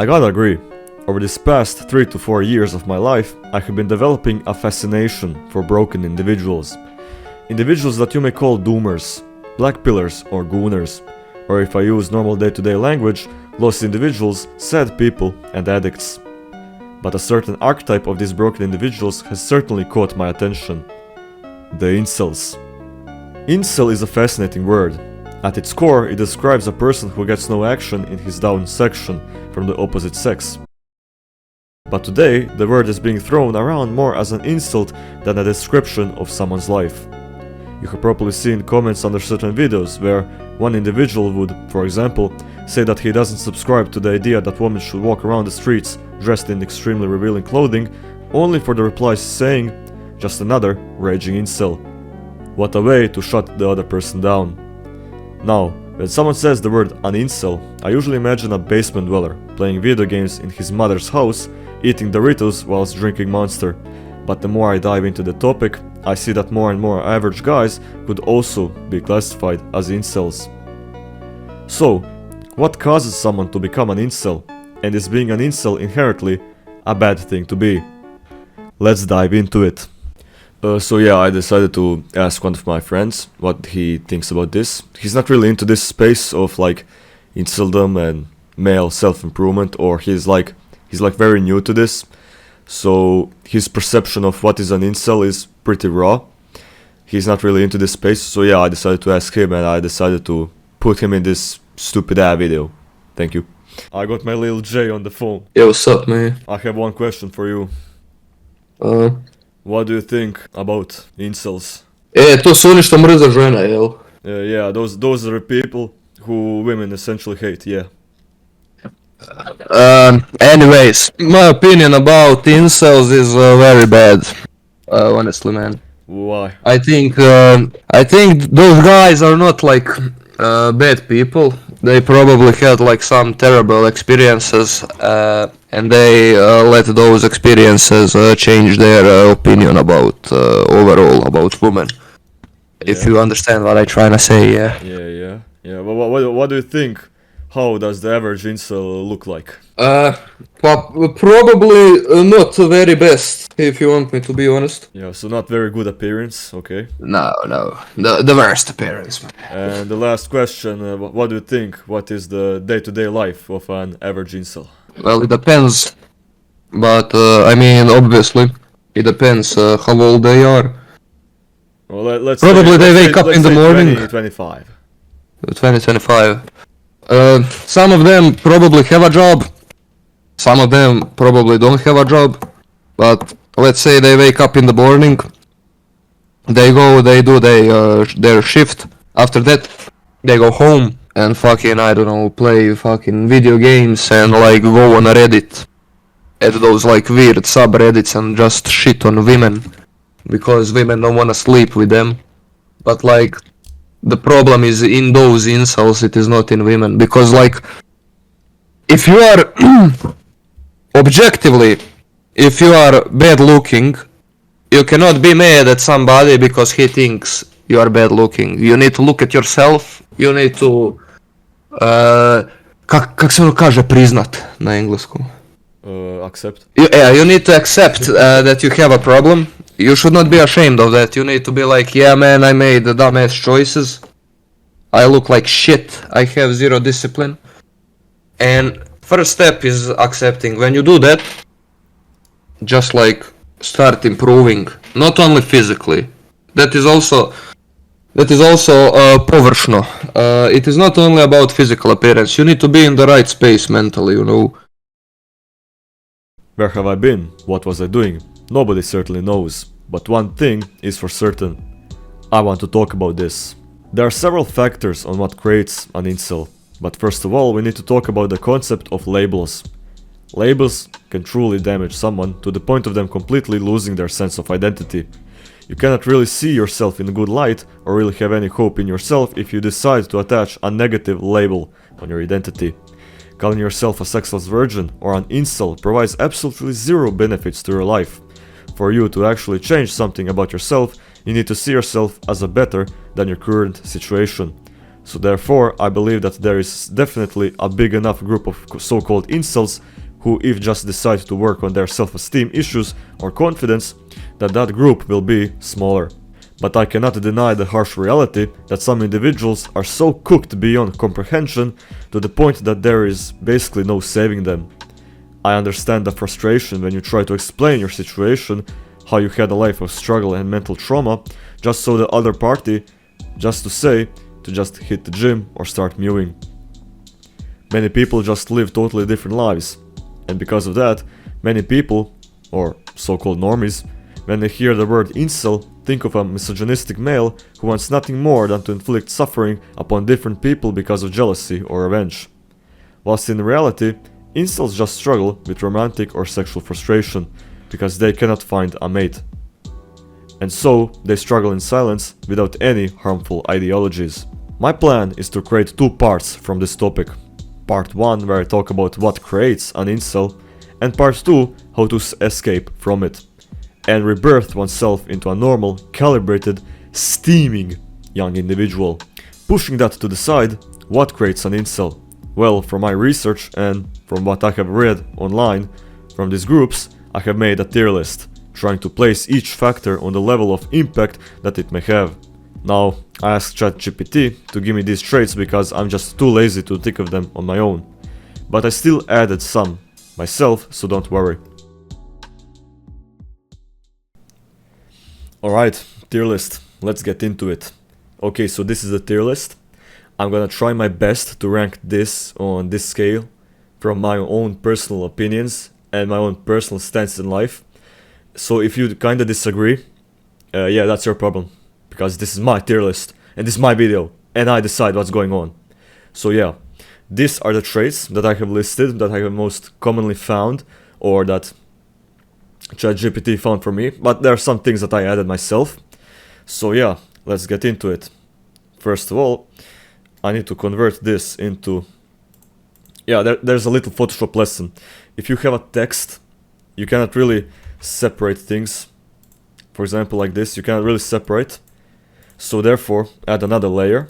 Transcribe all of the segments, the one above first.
I gotta agree. Over these past 3 to 4 years of my life, I have been developing a fascination for broken individuals. Individuals that you may call doomers, black pillars or gooners, or if I use normal day-to-day language, lost individuals, sad people and addicts. But a certain archetype of these broken individuals has certainly caught my attention. The incels. Incel is a fascinating word. At its core, it describes a person who gets no action in his down section from the opposite sex. But today, the word is being thrown around more as an insult than a description of someone's life. You have probably seen comments under certain videos where one individual would, for example, say that he doesn't subscribe to the idea that women should walk around the streets dressed in extremely revealing clothing, only for the replies saying, "Just another raging incel." What a way to shut the other person down. Now, when someone says the word an incel, I usually imagine a basement dweller playing video games in his mother's house, eating Doritos whilst drinking Monster. But the more I dive into the topic, I see that more and more average guys could also be classified as incels. So, what causes someone to become an incel? And is being an incel inherently a bad thing to be? Let's dive into it. So yeah, I decided to ask one of my friends what he thinks about this. He's not really into this space of like inceldom and male self-improvement, or he's like very new to this. So his perception of what is an incel is pretty raw. He's not really into this space, so yeah, I decided to ask him and I decided to put him in this stupid video. Thank you. I got my little J on the phone. Yo, what's up, man? I have one question for you. What do you think about incels? To su oni što mrze žene, jel? Yeah, those are the people who women essentially hate, yeah. Anyways, my opinion about incels is very bad. Honestly, man. Why? I think those guys are not like bad people. They probably had like some terrible experiences, and they let those experiences change their opinion about overall about women. If Yeah. you understand what I'm trying to say, yeah. Yeah. What do you think? How does the average incel look like? Probably not the very best, if you want me to be honest. Yeah, so not very good appearance, okay. No, the worst appearance, man. And the last question, what do you think? What is the day-to-day life of an average incel? Well, it depends, but I mean, obviously, it depends how old they are. Well, let's Probably they wake up in the morning. 2025. 2025. Some of them probably have a job. Some of them probably don't have a job. But let's say they wake up in the morning. They go, they do their shift. After that, they go home and fucking, I don't know, play fucking video games and like go on a Reddit. At those like weird subreddits and just shit on women. Because women don't wanna sleep with them. But like, the problem is in those incels, it is not in women. Because like, if you are objectively, if you are bad looking, you cannot be mad at somebody because he thinks you are bad looking. You need to look at yourself, you need to kak se ono kaže priznat na engleskom? Accept. You need to accept that you have a problem. You should not be ashamed of that. You need to be like, yeah man, I made the dumbass choices. I look like shit. I have zero discipline. And first step is accepting. When you do that, just like start improving, not only physically. That is also površno. It is not only about physical appearance. You need to be in the right space mentally, you know. Where have I been? What was I doing? Nobody certainly knows. But one thing is for certain. I want to talk about this. There are several factors on what creates an incel. But first of all, we need to talk about the concept of labels. Labels can truly damage someone to the point of them completely losing their sense of identity. You cannot really see yourself in a good light or really have any hope in yourself if you decide to attach a negative label on your identity. Calling yourself a sexless virgin or an incel provides absolutely zero benefits to your life. For you to actually change something about yourself, you need to see yourself as a better than your current situation. So therefore, I believe that there is definitely a big enough group of so-called incels who, if just decide to work on their self-esteem issues or confidence, that group will be smaller. But I cannot deny the harsh reality that some individuals are so cooked beyond comprehension to the point that there is basically no saving them. I understand the frustration when you try to explain your situation, how you had a life of struggle and mental trauma, just so the other party, just to say, to just hit the gym or start mewing. Many people just live totally different lives, and because of that, many people, or so-called normies, when they hear the word incel, think of a misogynistic male who wants nothing more than to inflict suffering upon different people because of jealousy or revenge. Whilst in reality, incels just struggle with romantic or sexual frustration because they cannot find a mate. And so, they struggle in silence without any harmful ideologies. My plan is to create 2 parts from this topic. Part 1 where I talk about what creates an incel, and Part 2 how to escape from it and rebirth oneself into a normal, calibrated, steaming young individual. Pushing that to the side, what creates an incel? Well, from my research and from what I have read online from these groups, I have made a tier list, trying to place each factor on the level of impact that it may have. Now, I asked ChatGPT to give me these traits because I'm just too lazy to think of them on my own. But I still added some myself, so don't worry. Alright, tier list. Let's get into it. Okay, so this is the tier list. I'm gonna try my best to rank this on this scale from my own personal opinions and my own personal stance in life. So if you kinda disagree, yeah, that's your problem. Because this is my tier list, and this is my video, and I decide what's going on. So yeah, these are the traits that I have listed, that I have most commonly found, or that ChatGPT found for me, but there are some things that I added myself. So yeah, let's get into it. First of all, I need to convert this into... Yeah, there's a little Photoshop lesson. If you have a text, you cannot really separate things. For example, like this, you cannot really separate. So therefore, add another layer.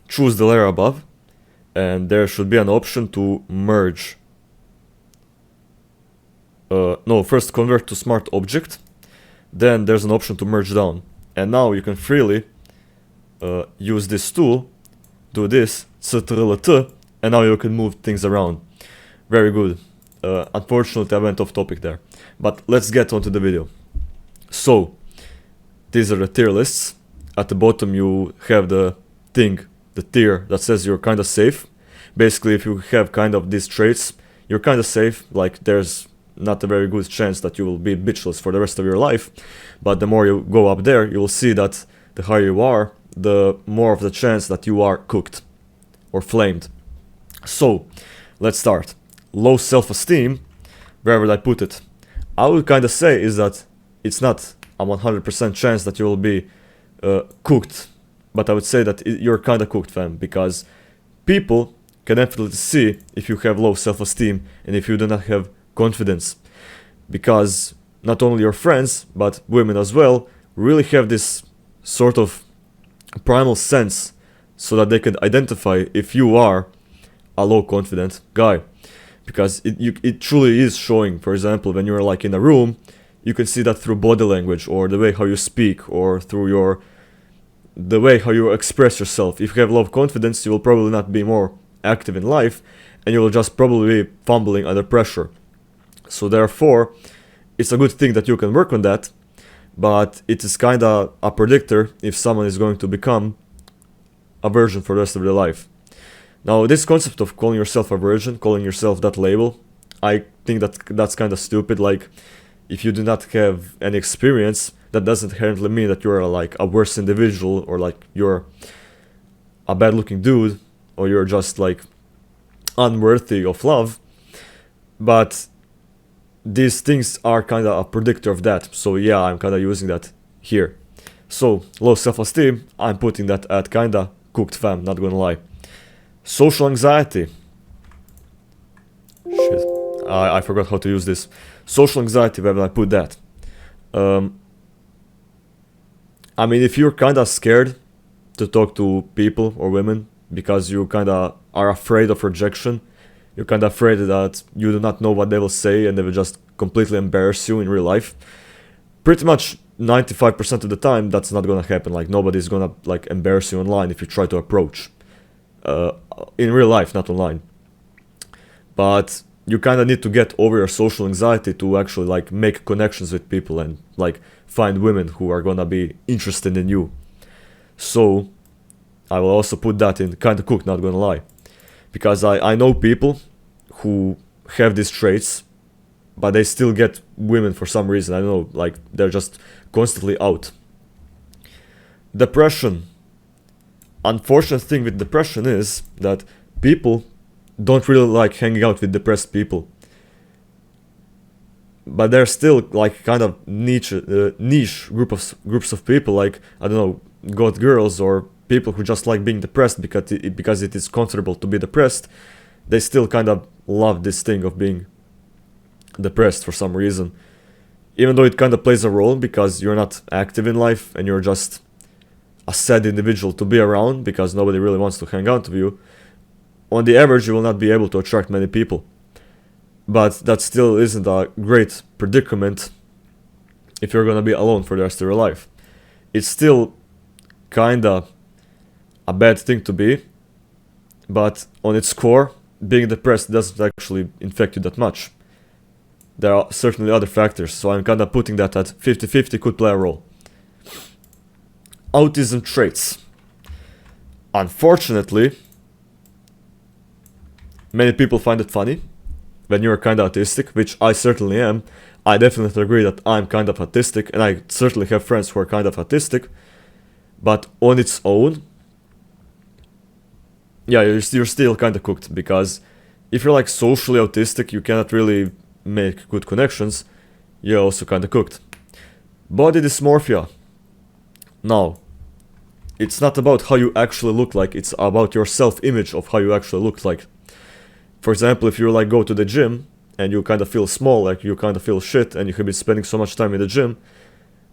Choose the layer above, and there should be an option to merge. No, first convert to smart object, then there's an option to merge down. And now you can freely use this tool, do this, and now you can move things around. Very good. Unfortunately, I went off topic there. But let's get onto the video. So, these are the tier lists. At the bottom you have the thing, the tier that says you're kinda safe. Basically, if you have kind of these traits, you're kinda safe. Like, there's not a very good chance that you will be bitchless for the rest of your life. But the more you go up there, you will see that the higher you are, the more of the chance that you are cooked or flamed. So, let's start. Low self-esteem, where would I put it? I would kinda say is that it's not a 100% chance that you will be cooked, but I would say that you're kinda cooked, fam, because people can definitely see if you have low self-esteem and if you do not have confidence, because not only your friends, but women as well, really have this sort of primal sense so that they can identify if you are a low confident guy, because it truly is showing. For example, when you're like in a room, you can see that through body language or the way how you speak or through the way how you express yourself. If you have low confidence, you will probably not be more active in life and you will just probably be fumbling under pressure. So therefore, it's a good thing that you can work on that, but it is kinda a predictor if someone is going to become a virgin for the rest of their life. Now, this concept of calling yourself a virgin, calling yourself that label, I think that's kinda stupid. Like, if you do not have any experience, that doesn't inherently mean that you're like a worse individual or like you're a bad looking dude or you're just like unworthy of love. But these things are kinda a predictor of that. So yeah, I'm kinda using that here. So, low self-esteem, I'm putting that at kinda cooked, fam, not gonna lie. Social anxiety. Shit, I forgot how to use this. Social anxiety, where will I put that? I mean, if you're kinda scared to talk to people or women because you kind of are afraid of rejection. You're kind of afraid that you do not know what they will say and they will just completely embarrass you in real life. Pretty much 95% of the time, that's not gonna happen. Like, nobody's gonna like embarrass you online if you try to approach. In real life, not online. But you kind of need to get over your social anxiety to actually like make connections with people and like find women who are gonna be interested in you. So I will also put that in kind of cooked, not gonna lie, because I know people who have these traits, but they still get women for some reason. I don't know, like they're just constantly out. Depression. Unfortunate thing with depression is that people don't really like hanging out with depressed people. But there's still like kind of niche groups of people, like I don't know, goth girls or people who just like being depressed because it is comfortable to be depressed. They still kind of love this thing of being depressed for some reason, even though it kind of plays a role because you're not active in life and you're just a sad individual to be around because nobody really wants to hang out with you. On the average, you will not be able to attract many people. But that still isn't a great predicament if you're gonna be alone for the rest of your life. It's still kinda a bad thing to be, but on its core, being depressed doesn't actually infect you that much. There are certainly other factors, so I'm kinda putting that at 50-50 could play a role. Autism traits. Unfortunately, many people find it funny when you're kind of autistic, which I certainly am. I definitely agree that I'm kind of autistic, and I certainly have friends who are kind of autistic. But on its own, yeah, you're still kind of cooked, because if you're like socially autistic, you cannot really make good connections. You're also kind of cooked. Body dysmorphia. Now, it's not about how you actually look like, it's about your self-image of how you actually look like. For example, if you like go to the gym and you kind of feel small, like you kind of feel shit and you have been spending so much time in the gym,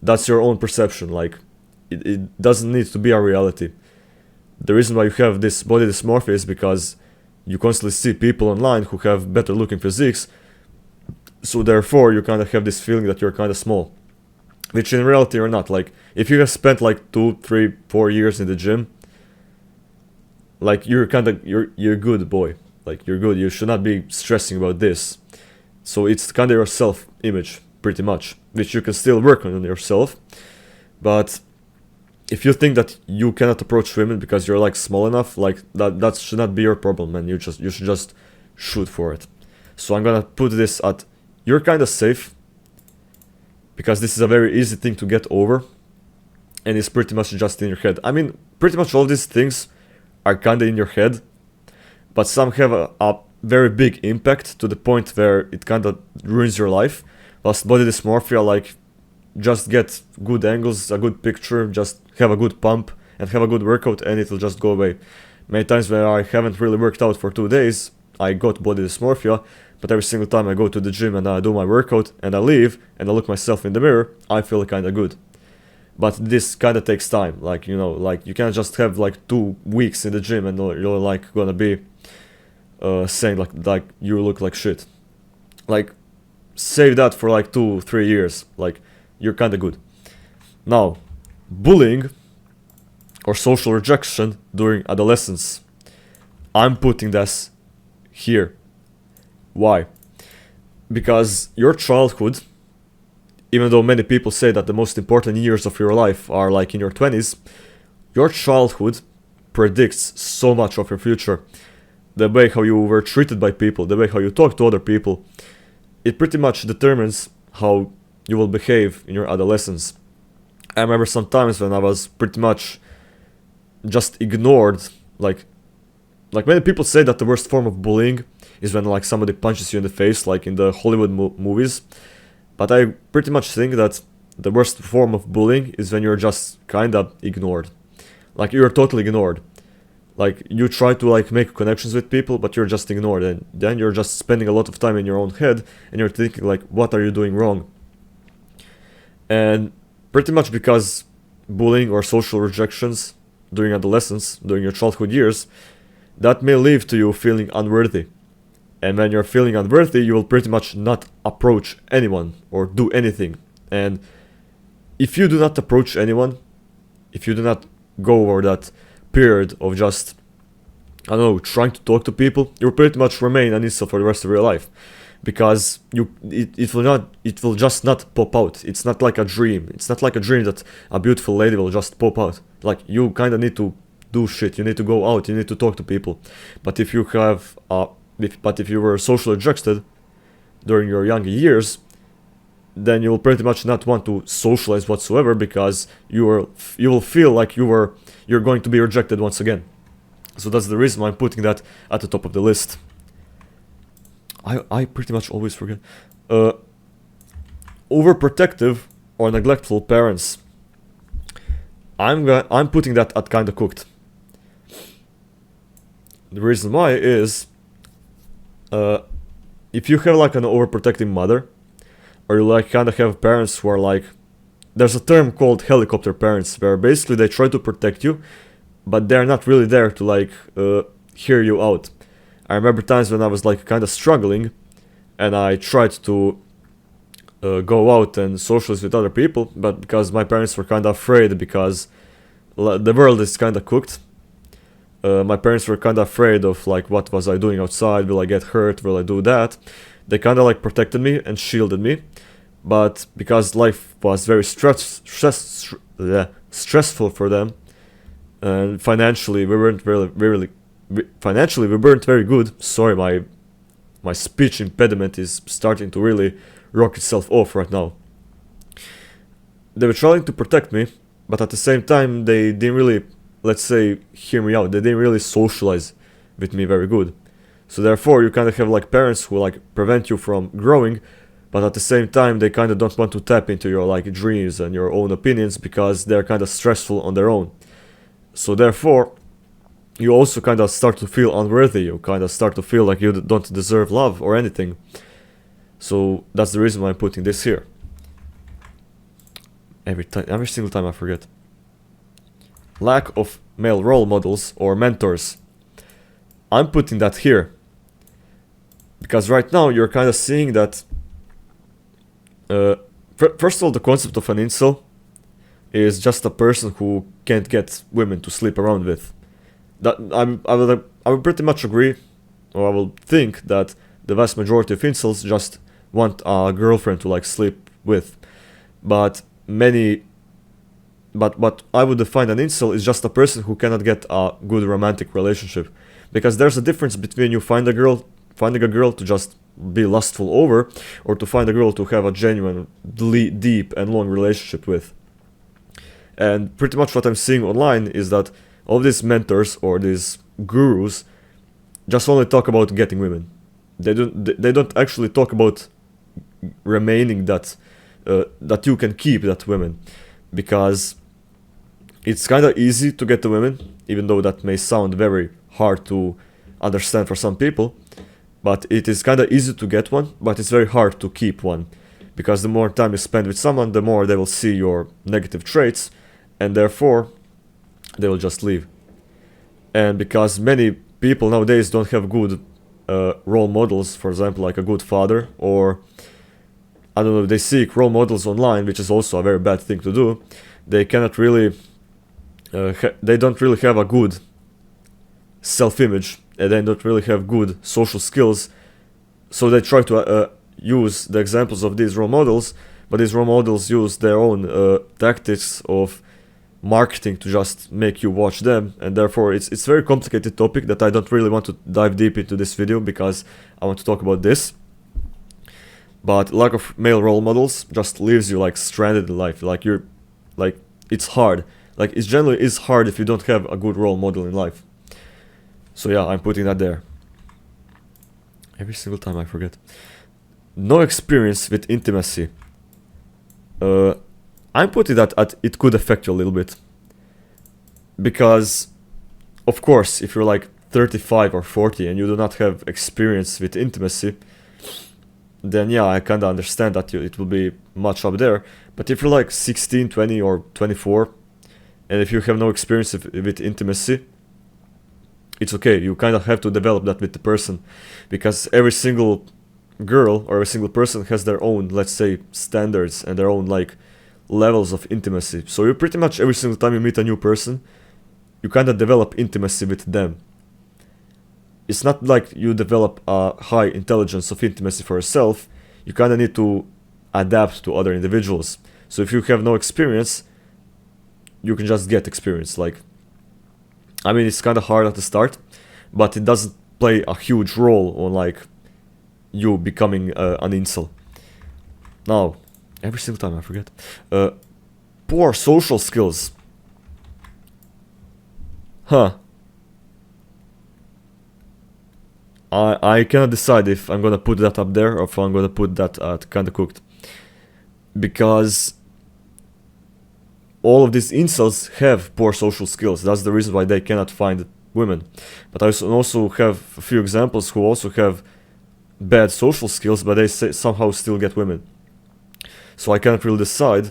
that's your own perception. Like, it doesn't need to be a reality. The reason why you have this body dysmorphia is because you constantly see people online who have better looking physiques, so therefore you kind of have this feeling that you're kind of small, which in reality you're not. Like, if you have spent like 2, 3, 4 years in the gym, like you're a good boy. Like, you're good, you should not be stressing about this. So it's kind of your self-image, pretty much, which you can still work on yourself. But if you think that you cannot approach women because you're like small enough, like that should not be your problem, and you should just shoot for it. So I'm gonna put this at, you're kind of safe, because this is a very easy thing to get over, and it's pretty much just in your head. I mean, pretty much all these things are kind of in your head, but some have a very big impact to the point where it kind of ruins your life. Whilst body dysmorphia, like, just get good angles, a good picture, just have a good pump and have a good workout, and it'll just go away. Many times when I haven't really worked out for 2 days, I got body dysmorphia, but every single time I go to the gym and I do my workout and I leave and I look myself in the mirror, I feel kind of good. But this kind of takes time. Like, you know, like you can't just have like 2 weeks in the gym and you're like gonna be saying like you look like shit. Like, save that for like 2-3 years. Like, you're kind of good. Now, bullying or social rejection during adolescence. I'm putting this here. Why? Because your childhood, even though many people say that the most important years of your life are like in your 20s, your childhood predicts so much of your future. The way how you were treated by people, the way how you talk to other people, it pretty much determines how you will behave in your adolescence. I remember sometimes when I was pretty much just ignored, like many people say that the worst form of bullying is when like somebody punches you in the face, like in the Hollywood movies. But I pretty much think that the worst form of bullying is when you're just kinda ignored. Like, you're totally ignored. Like, you try to like make connections with people, but you're just ignored, and then you're just spending a lot of time in your own head, and you're thinking like, what are you doing wrong? And pretty much because bullying or social rejections during adolescence, during your childhood years, that may lead to you feeling unworthy. And when you're feeling unworthy, you will pretty much not approach anyone or do anything. And if you do not approach anyone, if you do not go over that period of just, I don't know, trying to talk to people, you'll pretty much remain an incel for the rest of your life. Because it will just not pop out. It's not like a dream. It's not like a dream that a beautiful lady will just pop out. Like, you kind of need to do shit. You need to go out. You need to talk to people. But if you have, if you were socially rejected during your younger years, then you will pretty much not want to socialize whatsoever, because you will feel like you're going to be rejected once again. So that's the reason why I'm putting that at the top of the list. I pretty much always forget. Overprotective or neglectful parents. I'm putting that at kinda cooked. The reason why is, if you have like an overprotecting mother, or you like kinda have parents who are like, there's a term called helicopter parents, where basically they try to protect you, but they're not really there to like hear you out. I remember times when I was like kind of struggling, and I tried to go out and socialize with other people, but because my parents were kind of afraid, because the world is kind of cooked, my parents were kind of afraid of like, what was I doing outside, will I get hurt, will I do that? They kind of like protected me and shielded me, but because life was very stressful for them, and financially we weren't financially we weren't very good. Sorry, my speech impediment is starting to really rock itself off right now. They were trying to protect me, but at the same time they didn't really, let's say, hear me out. They didn't really socialize with me very good. So therefore you kind of have like parents who like prevent you from growing, but at the same time they kind of don't want to tap into your like dreams and your own opinions, because they're kind of stressful on their own. So therefore you also kind of start to feel unworthy. You kind of start to feel like you don't deserve love or anything. So that's the reason why I'm putting this here. Every single time I forget. Lack of male role models or mentors. I'm putting that here, because right now you're kind of seeing that, first of all, the concept of an incel is just a person who can't get women to sleep around with. That I would pretty much agree, or I will think that the vast majority of incels just want a girlfriend to like sleep with. But what I would define an incel is just a person who cannot get a good romantic relationship, because there's a difference between you finding a girl to just be lustful over, or to find a girl to have a genuine, deep and long relationship with. And pretty much what I'm seeing online is that all these mentors or these gurus just only talk about getting women. They don't actually talk about remaining that you can keep that women, because it's kind of easy to get the women, even though that may sound very hard to understand for some people. But it is kind of easy to get one, but it's very hard to keep one, because the more time you spend with someone, the more they will see your negative traits, and therefore they will just leave. And because many people nowadays don't have good role models, for example, like a good father, or I don't know, they seek role models online, which is also a very bad thing to do. They cannot really, they don't really have a good self-image, and they don't really have good social skills. So they try to use the examples of these role models, but these role models use their own tactics of marketing to just make you watch them, and therefore it's a very complicated topic that I don't really want to dive deep into this video, because I want to talk about this. But lack of male role models just leaves you like stranded in life. Like it's hard. Like it generally is hard if you don't have a good role model in life. So yeah, I'm putting that there. Every single time I forget. No experience with intimacy. I'm putting that at it could affect you a little bit. Because, of course, if you're like 35 or 40 and you do not have experience with intimacy, then yeah, I kinda understand that it will be much up there. But if you're like 16, 20 or 24 And if you have no experience with intimacy, it's okay. You kind of have to develop that with the person, because every single girl or every single person has their own, let's say, standards and their own like levels of intimacy. So you pretty much every single time you meet a new person, you kind of develop intimacy with them. It's not like you develop a high intelligence of intimacy for yourself. You kind of need to adapt to other individuals. So if you have no experience, you can just get experience. Like, I mean, it's kind of hard at the start, but it doesn't play a huge role on like you becoming an incel. Now, every single time I forget. Poor social skills. Huh. I cannot decide if I'm gonna put that up there or if I'm gonna put that at kinda cooked. Because all of these incels have poor social skills. That's the reason why they cannot find women. But I also have a few examples who also have bad social skills, but they somehow still get women. So I cannot really decide,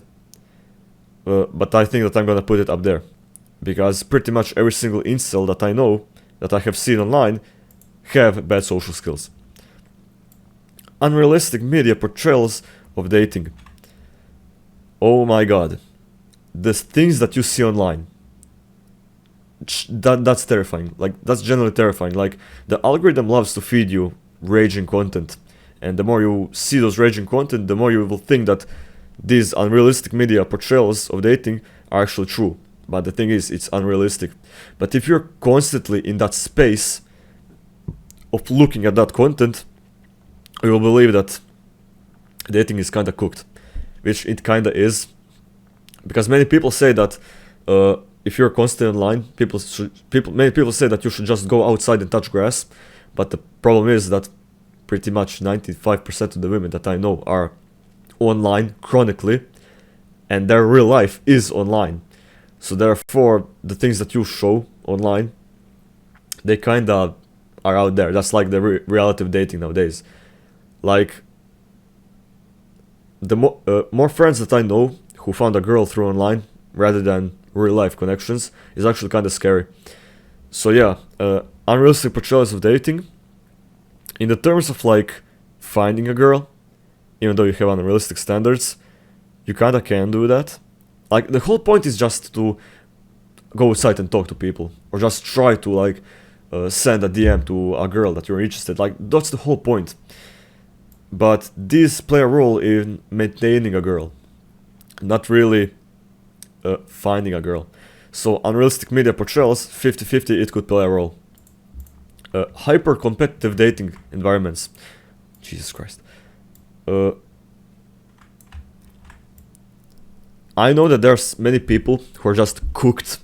but I think that I'm gonna put it up there. Because pretty much every single incel that I know, that I have seen online, have bad social skills. Unrealistic media portrayals of dating. Oh my god. The things that you see online. That's terrifying. Like, that's generally terrifying. Like, the algorithm loves to feed you raging content. And the more you see those raging content, the more you will think that these unrealistic media portrayals of dating are actually true. But the thing is, it's unrealistic. But if you're constantly in that space of looking at that content, you will believe that dating is kinda cooked. Which it kinda is. Because many people say that if you're constantly online, many people say that you should just go outside and touch grass. But the problem is that pretty much 95% of the women that I know are online chronically, and their real life is online. So therefore, the things that you show online, they kinda are out there. That's like the reality of dating nowadays. Like, the more friends that I know who found a girl through online rather than real life connections is actually kind of scary. So yeah, unrealistic portrayals of dating. In the terms of like finding a girl, even though you have unrealistic standards, you kind of can do that. Like, the whole point is just to go outside and talk to people, or just try to like send a DM to a girl that you're interested. Like, that's the whole point. But these play a role in maintaining a girl, not really finding a girl. So unrealistic media portrayals, 50-50, it could play a role. Hyper-competitive dating environments. Jesus Christ. I know that there's many people who are just cooked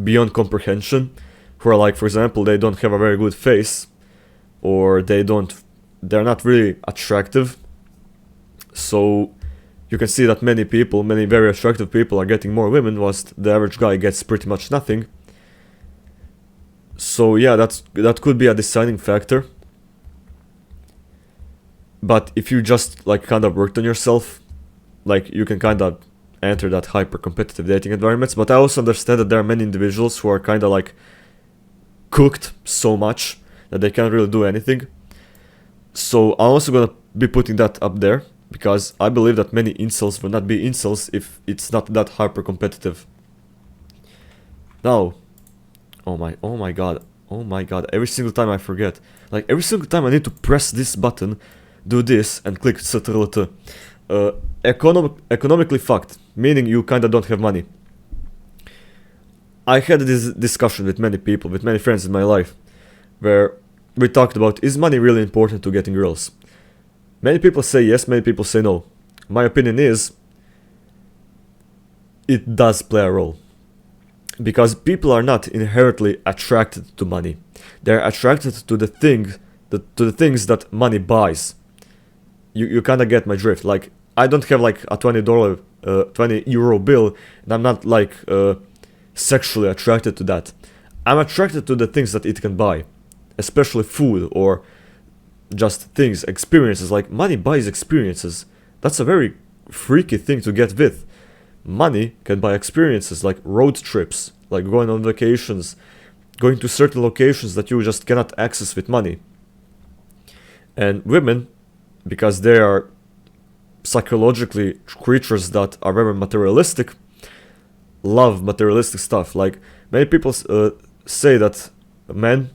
beyond comprehension, who are like, for example, they don't have a very good face, or they're not really attractive. So you can see that many very attractive people are getting more women, whilst the average guy gets pretty much nothing. So yeah, that could be a deciding factor. But if you just like kind of worked on yourself, like, you can kind of enter that hyper competitive dating environments. But I also understand that there are many individuals who are kind of like cooked so much that they can't really do anything. So I'm also gonna be putting that up there, because I believe that many incels will not be incels if it's not that hyper competitive. Now, oh my god, every single time I forget. Like, every single time I need to press this button, do this, and click CTRL-T. Economically fucked, meaning you kinda don't have money. I had this discussion with many people, with many friends in my life, where we talked about, is money really important to getting girls? Many people say yes, many people say no. My opinion is, it does play a role. Because people are not inherently attracted to money. They're attracted to the things that money buys. You kinda get my drift. Like, I don't have like a $20, €20 bill, and I'm not like sexually attracted to that. I'm attracted to the things that it can buy, especially food or just things, experiences. Like, money buys experiences. That's a very freaky thing to get with. money can buy experiences like road trips, like going on vacations, going to certain locations that you just cannot access with money. And women, because they are psychologically creatures that are very materialistic, love materialistic stuff. Like many people say that men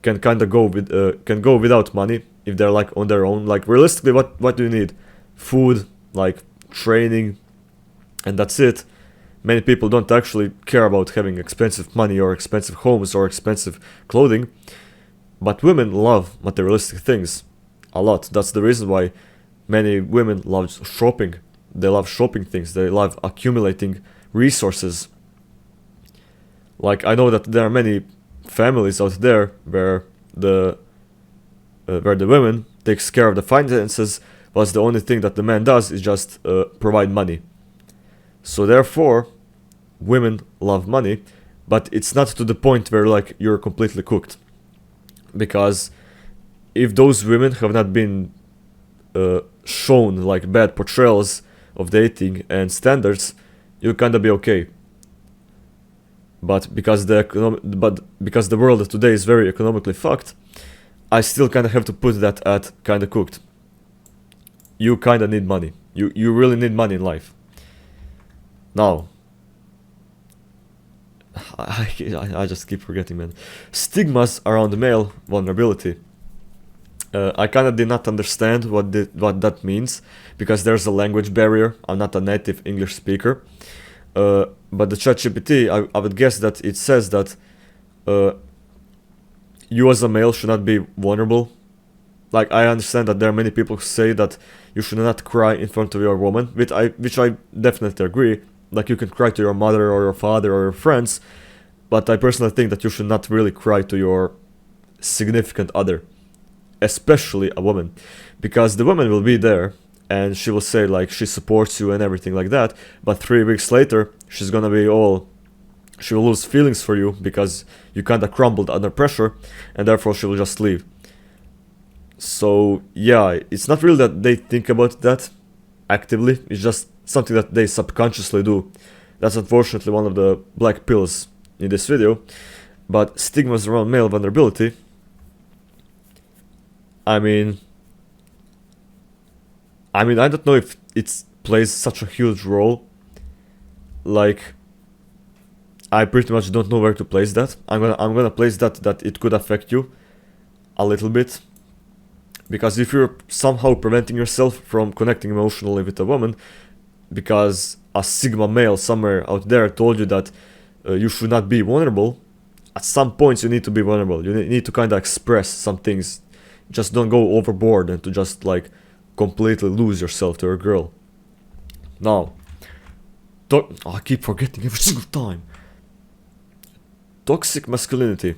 can kind of go without money if they're like on their own. Like realistically, what do you need? Food, like training, and that's it. Many people don't actually care about having expensive money or expensive homes or expensive clothing, but women love materialistic things a lot. That's the reason why many women love shopping. They love shopping things. They love accumulating resources. Like I know that there are many families out there where the women takes care of the finances, but the only thing that the man does is just provide money. So therefore, women love money, but it's not to the point where like you're completely cooked. Because if those women have not been shown like bad portrayals of dating and standards, you'll kind of be okay. But because the world today is very economically fucked, I still kind of have to put that at kind of cooked. You kind of need money. You really need money in life. Now, I just keep forgetting, man. Stigmas around male vulnerability. I kind of did not understand what that means, because there's a language barrier. I'm not a native English speaker. But the ChatGPT, I would guess that it says that you as a male should not be vulnerable. Like, I understand that there are many people who say that you should not cry in front of your woman, which I definitely agree. Like, you can cry to your mother or your father or your friends, but I personally think that you should not really cry to your significant other, especially a woman, because the woman will be there and she will say like she supports you and everything like that, but 3 weeks later she's gonna be she will lose feelings for you because you kinda crumbled under pressure, and therefore she will just leave. So yeah, it's not really that they think about that actively, it's just something that they subconsciously do. That's unfortunately one of the black pills in this video. But stigmas around male vulnerability, I mean, I don't know if it plays such a huge role. Like, I pretty much don't know where to place that. I'm gonna place that it could affect you a little bit, because if you're somehow preventing yourself from connecting emotionally with a woman because a sigma male somewhere out there told you that you should not be vulnerable, at some points you need to be vulnerable. You need to kind of express some things. Just don't go overboard and to just like completely lose yourself to a girl. Now, I keep forgetting every single time. Toxic masculinity.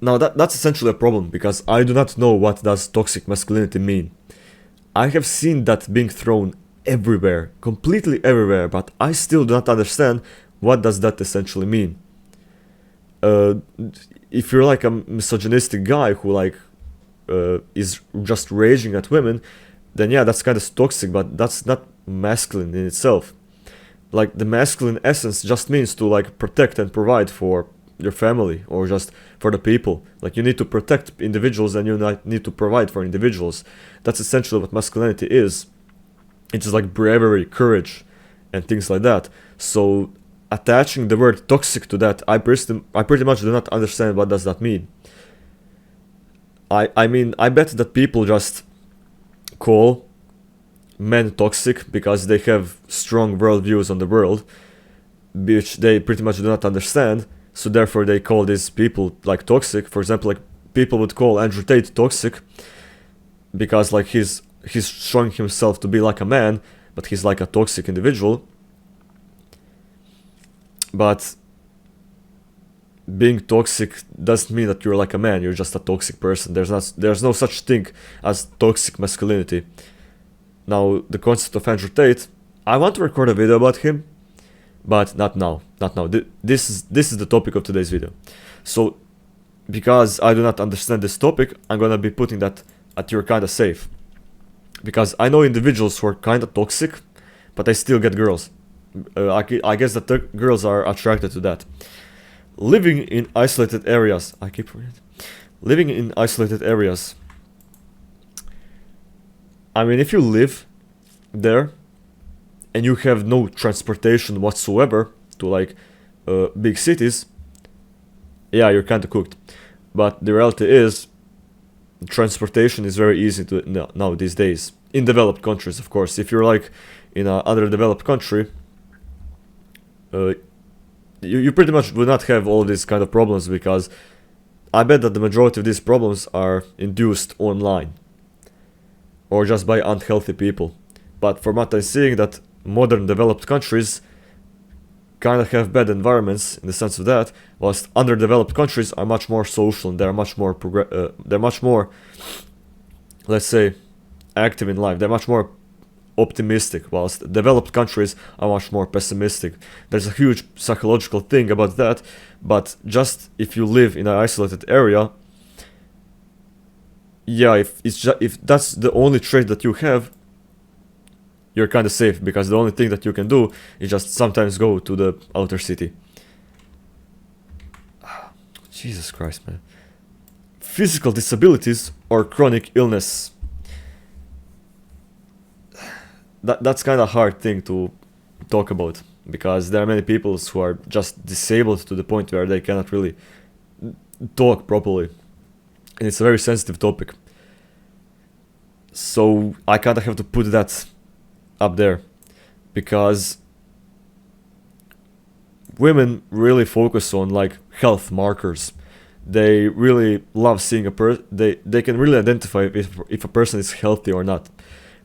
Now that's essentially a problem, because I do not know what does toxic masculinity mean. I have seen that being thrown everywhere, completely everywhere, but I still do not understand what does that essentially mean. If you're like a misogynistic guy who like is just raging at women, then yeah, that's kind of toxic, but that's not masculine in itself. Like, the masculine essence just means to like protect and provide for your family or just for the people. Like, you need to protect individuals and you need to provide for individuals. That's essentially what masculinity is. It's just like bravery, courage, and things like that. So attaching the word toxic to that, I pretty much do not understand what does that mean. I mean, I bet that people just call men toxic because they have strong worldviews on the world, which they pretty much do not understand. So therefore they call these people like toxic. For example, like people would call Andrew Tate toxic because like he's showing himself to be like a man, but he's like a toxic individual. But being toxic doesn't mean that you're like a man. You're just a toxic person. There's no such thing as toxic masculinity. Now, the concept of Andrew Tate, I want to record a video about him, but not now. This is the topic of today's video. So, because I do not understand this topic, I'm gonna be putting that at your kind of safe. Because I know individuals who are kind of toxic, but they still get girls. I guess that the girls are attracted to that. Living in isolated areas. I keep forgetting. Living in isolated areas. I mean, if you live there and you have no transportation whatsoever to like big cities, yeah, you're kind of cooked. But the reality is, transportation is very easy to now these days in developed countries. Of course, if you're like in a underdeveloped country, you pretty much will not have all these kind of problems, because I bet that the majority of these problems are induced online or just by unhealthy people. But from what I'm seeing, that modern developed countries kind of have bad environments in the sense of that, whilst underdeveloped countries are much more social and they're much more they're much more, let's say, active in life. They're much more optimistic, whilst developed countries are much more pessimistic. There's a huge psychological thing about that, but just if you live in an isolated area, yeah, if that's the only trait that you have, you're kind of safe, because the only thing that you can do is just sometimes go to the outer city. Jesus Christ, man. Physical disabilities or chronic illness. That's kind of a hard thing to talk about, because there are many people who are just disabled to the point where they cannot really talk properly, and it's a very sensitive topic. So I kind of have to put that up there, because women really focus on like health markers. They really love seeing they can really identify if a person is healthy or not.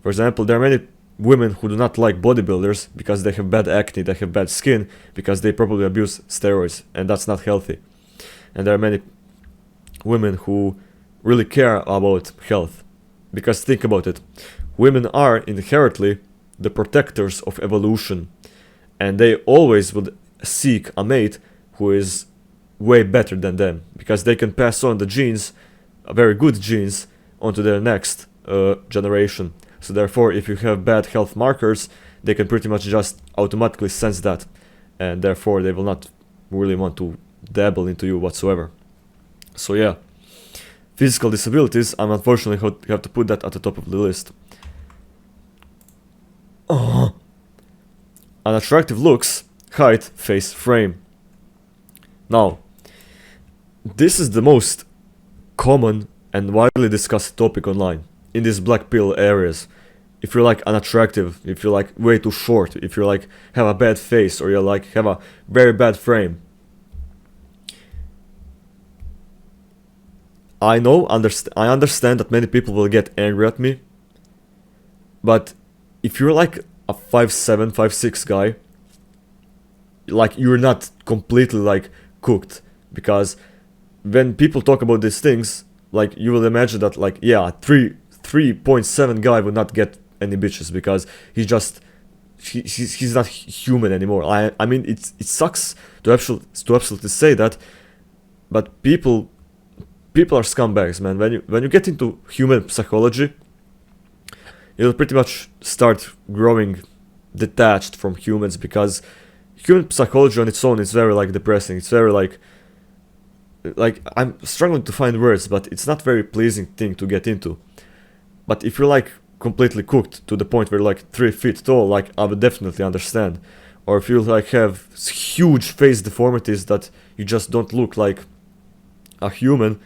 For example, there are many women who do not like bodybuilders because they have bad acne, they have bad skin, because they probably abuse steroids, and that's not healthy. And there are many women who really care about health, because think about it, women are inherently the protectors of evolution, and they always would seek a mate who is way better than them, because they can pass on the genes, very good genes, onto their next generation. So therefore, if you have bad health markers, they can pretty much just automatically sense that, and therefore they will not really want to dabble into you whatsoever. So yeah, physical disabilities, I'm unfortunately have to put that at the top of the list. Unattractive looks, height, face, frame. Now, this is the most common and widely discussed topic online in these black pill areas. If you're like unattractive, if you're like way too short, if you're like have a bad face, or you like have a very bad frame. I understand that many people will get angry at me, but if you're like a 5'7", 5'6" guy, like you're not completely like cooked, because when people talk about these things, like you will imagine that like, yeah, 3.7 guy would not get any bitches, because he's not human anymore. I mean, it sucks to absolutely say that, but people are scumbags, man. When you get into human psychology, you'll pretty much start growing detached from humans, because human psychology on its own is very like depressing. It's very like I'm struggling to find words, but it's not very pleasing thing to get into. But if you're like completely cooked to the point where you're like 3 feet tall, like I would definitely understand. Or if you like have huge face deformities that you just don't look like a human,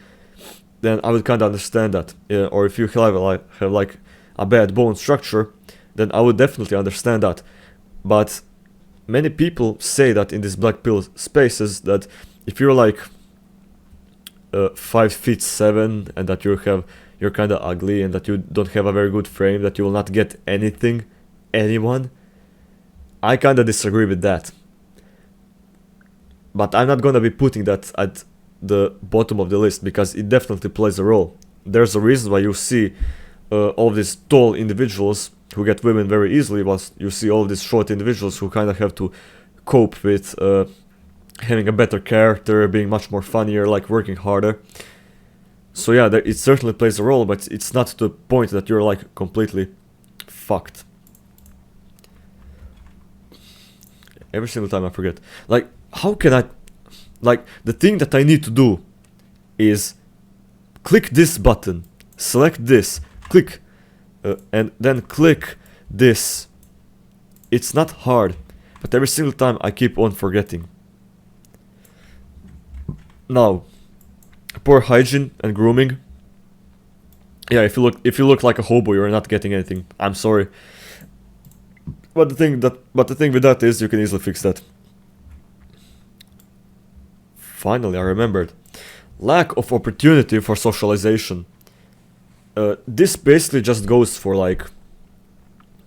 then I would kind of understand that. Yeah, or if you have like a bad bone structure, then I would definitely understand that. But many people say that in these black pill spaces, that if you're like 5'7" and that you're kind of ugly and that you don't have a very good frame, that you will not get anyone. I kind of disagree with that. But I'm not gonna be putting that at the bottom of the list, because it definitely plays a role. There's a reason why you see all these tall individuals who get women very easily, whilst you see all these short individuals who kind of have to cope with having a better character, being much more funnier, like working harder. So yeah, it certainly plays a role, but it's not to the point that you're like completely fucked. Every single time I forget. Like, how can I... Like, the thing that I need to do is click this button, select this, click, and then click this. It's not hard, but every single time I keep on forgetting. Now, poor hygiene and grooming. Yeah, if you look like a hobo, you're not getting anything. I'm sorry. But the thing with that is you can easily fix that. Finally, I remembered. Lack of opportunity for socialization. This basically just goes for like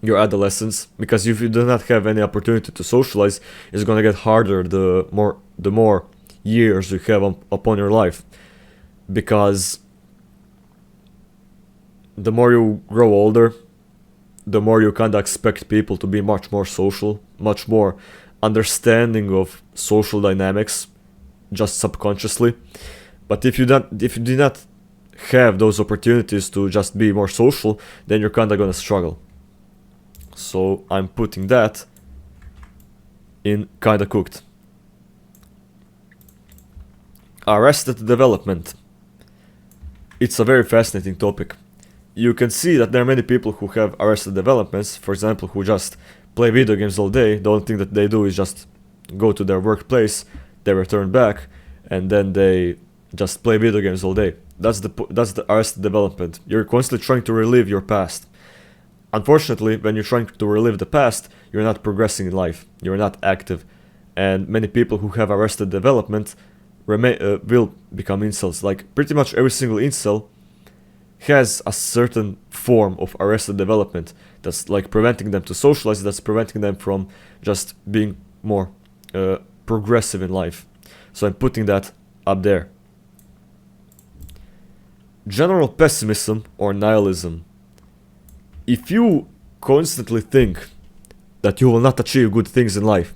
your adolescence, because if you do not have any opportunity to socialize, it's gonna get harder the more years you have upon your life, because the more you grow older, the more you kind of expect people to be much more social, much more understanding of social dynamics, just subconsciously. But if you do not have those opportunities to just be more social, then you're kind of gonna struggle. So I'm putting that in kinda cooked. Arrested development. It's a very fascinating topic. You can see that there are many people who have arrested developments, for example, who just play video games all day. The only thing that they do is just go to their workplace, they return back, and then they just play video games all day. That's the arrested development. You're constantly trying to relive your past. Unfortunately, when you're trying to relive the past, you're not progressing in life. You're not active. And many people who have arrested development will become incels. Like, pretty much every single incel has a certain form of arrested development that's like preventing them to socialize, that's preventing them from just being more progressive in life. So I'm putting that up there. General pessimism or nihilism. If you constantly think that you will not achieve good things in life,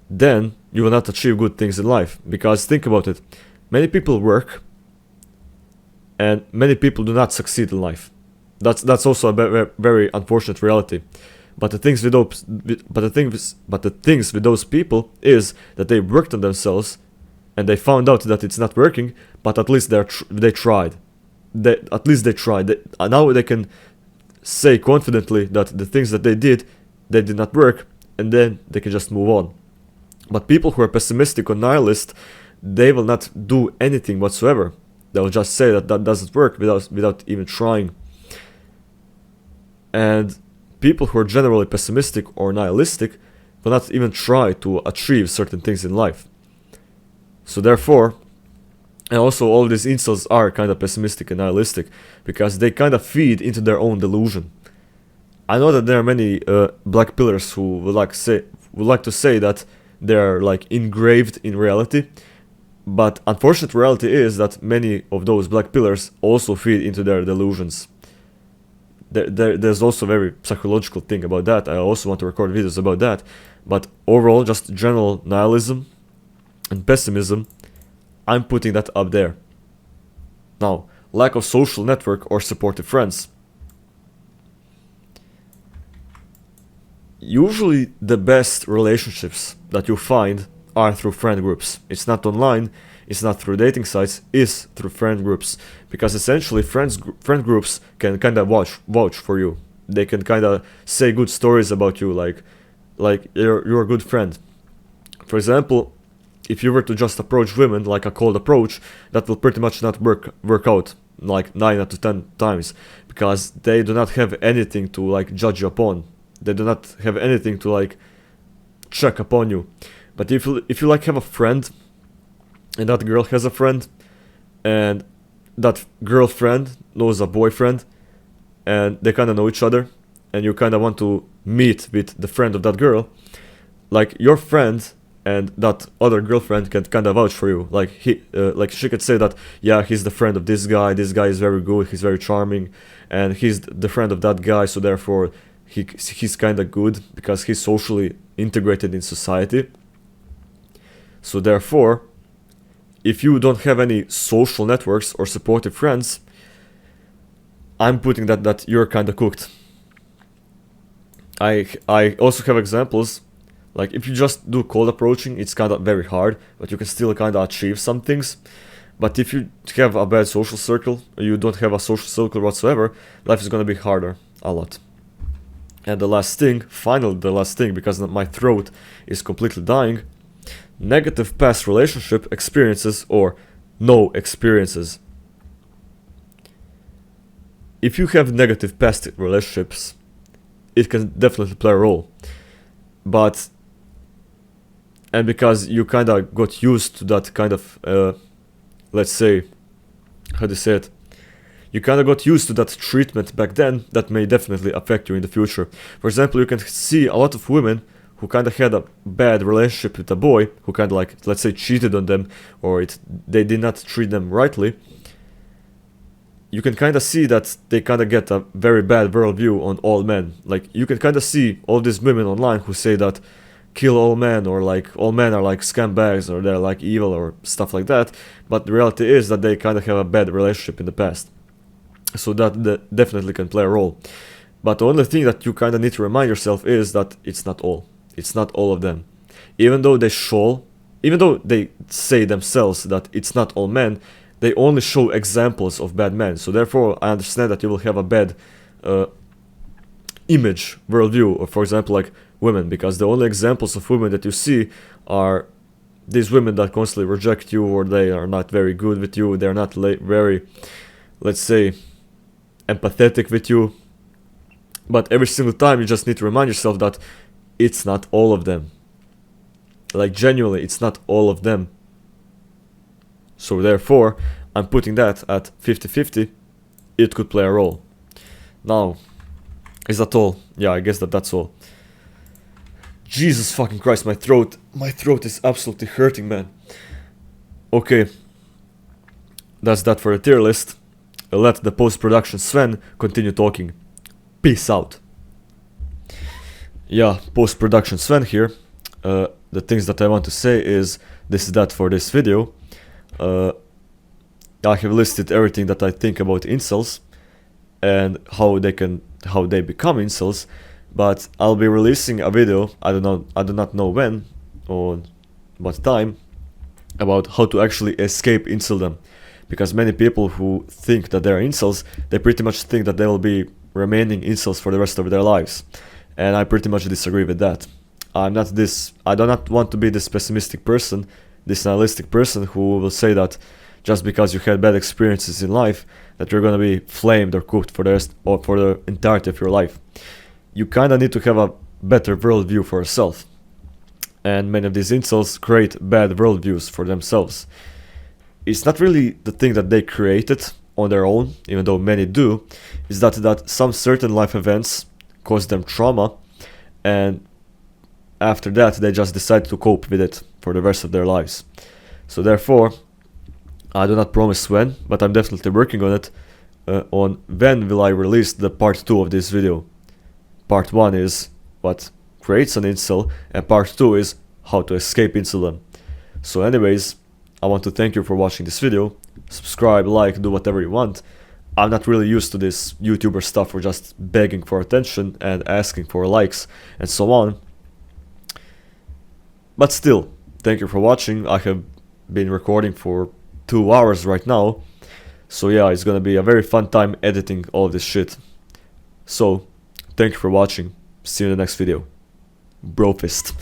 then you will not achieve good things in life. Because think about it, many people work and many people do not succeed in life. That's also a very unfortunate reality. But the things with those people is that they worked on themselves and they found out that it's not working, but at least they tried. At least they tried. Now they can say confidently that the things that they did not work, and then they can just move on. But people who are pessimistic or nihilist, they will not do anything whatsoever. They will just say that doesn't work without even trying. And people who are generally pessimistic or nihilistic will not even try to achieve certain things in life. So therefore, and also all of these incels are kind of pessimistic and nihilistic because they kind of feed into their own delusion. I know that there are many black pillars who would like to say that they're like engraved in reality, but unfortunate reality is that many of those black pillars also feed into their delusions. There's also a very psychological thing about that. I also want to record videos about that, but overall, just general nihilism and pessimism, I'm putting that up there. Now, lack of social network or supportive friends. Usually the best relationships that you find are through friend groups. It's not online, it's not through dating sites, it's through friend groups. Because essentially friend groups can kind of vouch for you. They can kind of say good stories about you, like you're a good friend. For example, if you were to just approach women like a cold approach, that will pretty much not work out like 9 out of 10 times, because they do not have anything to like judge you upon. They do not have anything to like check upon you. But if you like have a friend, and that girl has a friend, and that girlfriend knows a boyfriend, and they kind of know each other, and you kind of want to meet with the friend of that girl, like your friend and that other girlfriend can kind of vouch for you. Like she could say that, yeah, he's the friend of this guy is very good, he's very charming, and he's the friend of that guy, so therefore he's kind of good because he's socially integrated in society. So therefore, if you don't have any social networks or supportive friends, I'm putting that you're kind of cooked. I also have examples. Like if you just do cold approaching, it's kind of very hard, but you can still kind of achieve some things. But if you have a bad social circle, or you don't have a social circle whatsoever, life is gonna be harder a lot. And the last thing, finally the last thing, because my throat is completely dying, negative past relationship experiences or no experiences. If you have negative past relationships, it can definitely play a role. But, and because you kind of got used to that kind of, let's say, how do you say it? You kind of got used to that treatment back then that may definitely affect you in the future. For example, you can see a lot of women who kind of had a bad relationship with a boy who kind of like, let's say, cheated on them, or they did not treat them rightly. You can kind of see that they kind of get a very bad worldview on all men. Like, you can kind of see all these women online who say that kill all men, or like all men are like scumbags, or they're like evil, or stuff like that. But the reality is that they kind of have a bad relationship in the past. So that definitely can play a role. But the only thing that you kind of need to remind yourself is that it's not all. It's not all of them. Even though they say themselves that it's not all men, they only show examples of bad men. So therefore, I understand that you will have a bad image, worldview of, for example, like women, because the only examples of women that you see are these women that constantly reject you, or they are not very good with you, they're not very, let's say, empathetic with you. But every single time you just need to remind yourself that it's not all of them. Like, genuinely, it's not all of them. So therefore, I'm putting that at 50-50. It could play a role. Now, is that all? Yeah, I guess that's all. Jesus fucking Christ, my throat is absolutely hurting, man. Okay, that's that for the tier list. Let the post-production Swen continue talking. Peace out. Yeah, post-production Swen here. The things that I want to say is this is that for this video. I have listed everything that I think about incels and how they become incels, but I'll be releasing a video, I do not know when or what time, about how to actually escape inceldom. Because many people who think that they're incels, they pretty much think that they will be remaining incels for the rest of their lives. And I pretty much disagree with that. I do not want to be this pessimistic person, this nihilistic person who will say that just because you had bad experiences in life, that you're gonna be flamed or cooked for the rest or for the entirety of your life. You kinda need to have a better worldview for yourself. And many of these incels create bad worldviews for themselves. It's not really the thing that they created on their own, even though many do, is that some certain life events cause them trauma, and after that they just decide to cope with it for the rest of their lives. So therefore, I do not promise when, but I'm definitely working on it, on when will I release the part 2 of this video. Part 1 is what creates an incel, and part 2 is how to escape inceldom. So anyways, I want to thank you for watching this video. Subscribe, like, do whatever you want. I'm not really used to this YouTuber stuff for just begging for attention and asking for likes and so on. But still, thank you for watching. I have been recording for 2 hours right now. So yeah, it's gonna be a very fun time editing all this shit. So, thank you for watching. See you in the next video. Bro fist.